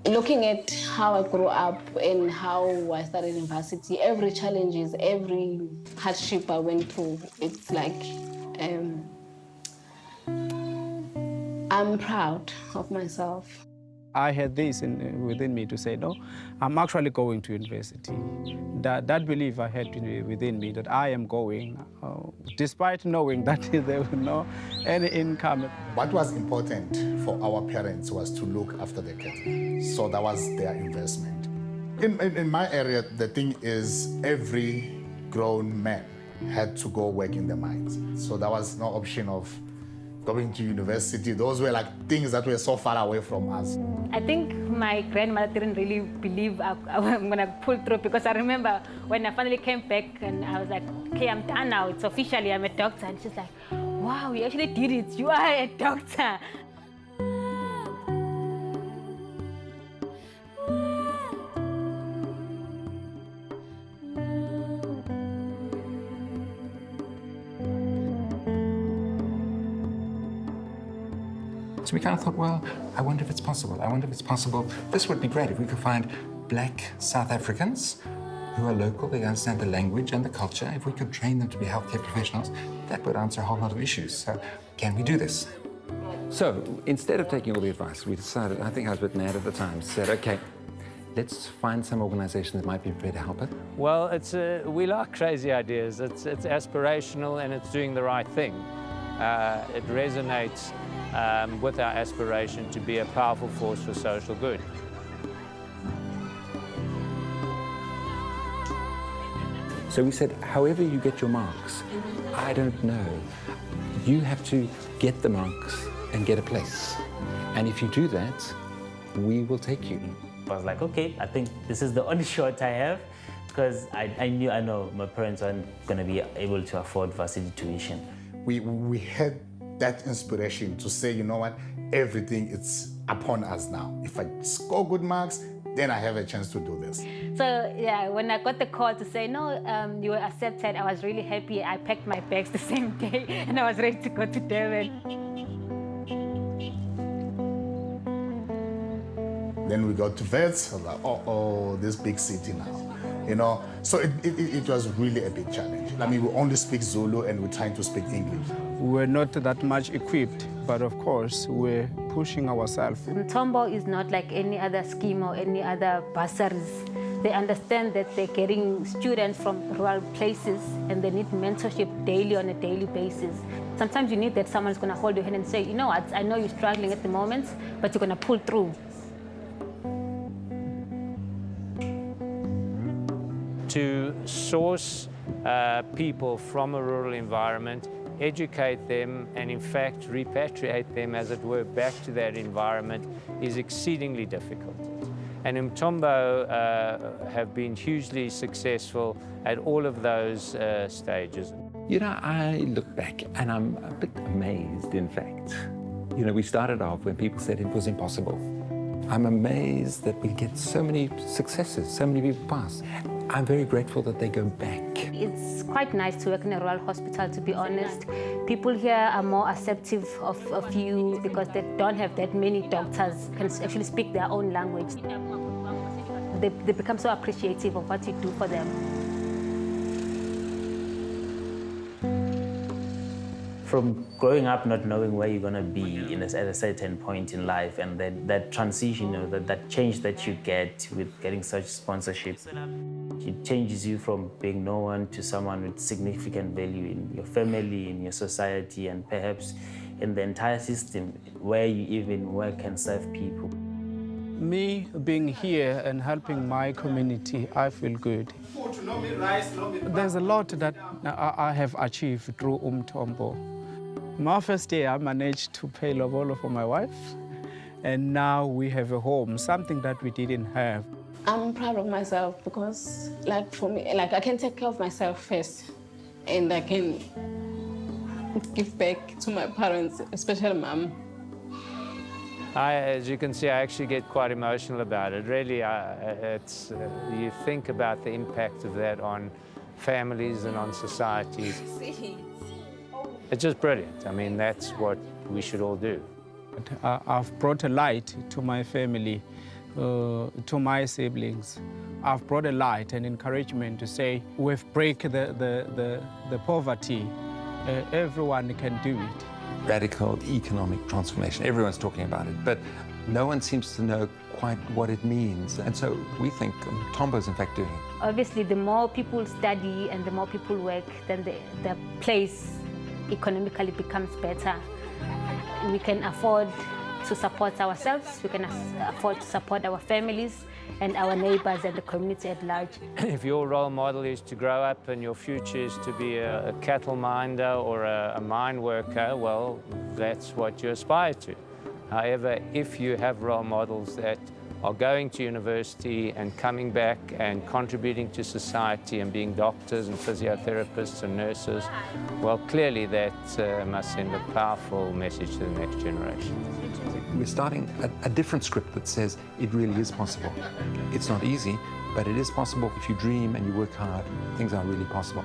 Looking at how I grew up and how I started university, every challenges, every hardship I went through, it's like I'm proud of myself. I had this within me to say, no, I'm actually going to university. That belief I had within me that I am going, despite knowing that there was no any income. What was important for our parents was to look after the cattle. So that was their investment. In my area, the thing is every grown man had to go work in the mines. So there was no option of going to university. Those were like things that were so far away from us. I think my grandmother didn't really believe I'm gonna pull through, because I remember when I finally came back and I was like, okay, I'm done now. It's officially, I'm a doctor. And she's like, wow, you actually did it. You are a doctor. So we kind of thought, well, I wonder if it's possible. I wonder if it's possible. This would be great if we could find black South Africans who are local, they understand the language and the culture. If we could train them to be healthcare professionals, that would answer a whole lot of issues. So can we do this? So instead of taking all the advice, we decided, I think I was a bit mad at the time, said, okay, let's find some organization that might be prepared to help it. Well, we like crazy ideas. It's aspirational and it's doing the right thing. It resonates with our aspiration to be a powerful force for social good. So we said, however you get your marks, I don't know. You have to get the marks and get a place. And if you do that, we will take you. I was like, okay, I think this is the only shot I have, because I know my parents aren't going to be able to afford varsity tuition. We had that inspiration to say, you know what, everything is upon us now. If I score good marks, then I have a chance to do this. So yeah, when I got the call to say, no, you were accepted, I was really happy. I packed my bags the same day and I was ready to go to Durban. Then we got to Vets. I was like, oh, this big city now, you know. So it was really a big challenge. I mean, we only speak Zulu and we're trying to speak English. We're not that much equipped, but of course, we're pushing ourselves. Umthombo is not like any other scheme or any other bursaries. They understand that they're getting students from rural places and they need mentorship daily on a daily basis. Sometimes you need that someone's going to hold your hand and say, you know what, I know you're struggling at the moment, but you're going to pull through. To source people from a rural environment, educate them, and in fact repatriate them, as it were, back to that environment is exceedingly difficult. And Umthombo have been hugely successful at all of those stages. You know, I look back and I'm a bit amazed, in fact. You know, we started off when people said it was impossible. I'm amazed that we get so many successes, so many people pass. I'm very grateful that they go back. It's quite nice to work in a rural hospital, to be honest. People here are more accepting of you because they don't have that many doctors can actually speak their own language. They become so appreciative of what you do for them. From growing up not knowing where you're going to be at a certain point in life, and that transition, you know, that change that you get with getting such sponsorship, it changes you from being no one to someone with significant value in your family, in your society, and perhaps in the entire system where you even work and serve people. Me being here and helping my community, I feel good. There's a lot that I have achieved through Umthombo. My first year, I managed to pay lobolo for my wife, and now we have a home, something that we didn't have. I'm proud of myself because, like, for me, like, I can take care of myself first, and I can give back to my parents, especially Mom. As you can see, I actually get quite emotional about it. Really, you think about the impact of that on families and on societies. It's just brilliant. I mean, that's what we should all do. I've brought a light to my family to my siblings. I've brought a light and encouragement to say we've break the poverty. Everyone can do it. Radical economic transformation. Everyone's talking about it, but no one seems to know quite what it means. And so we think Umthombo is in fact doing it. Obviously, the more people study and the more people work, then the place economically becomes better. We can afford to support ourselves, we can afford to support our families and our neighbors and the community at large. If your role model is to grow up and your future is to be a cattle minder or a mine worker, well, that's what you aspire to. However, if you have role models that are going to university and coming back and contributing to society and being doctors and physiotherapists and nurses, well, clearly that must send a powerful message to the next generation. We're starting a different script that says it really is possible. It's not easy, but it is possible. If you dream and you work hard, things are really possible.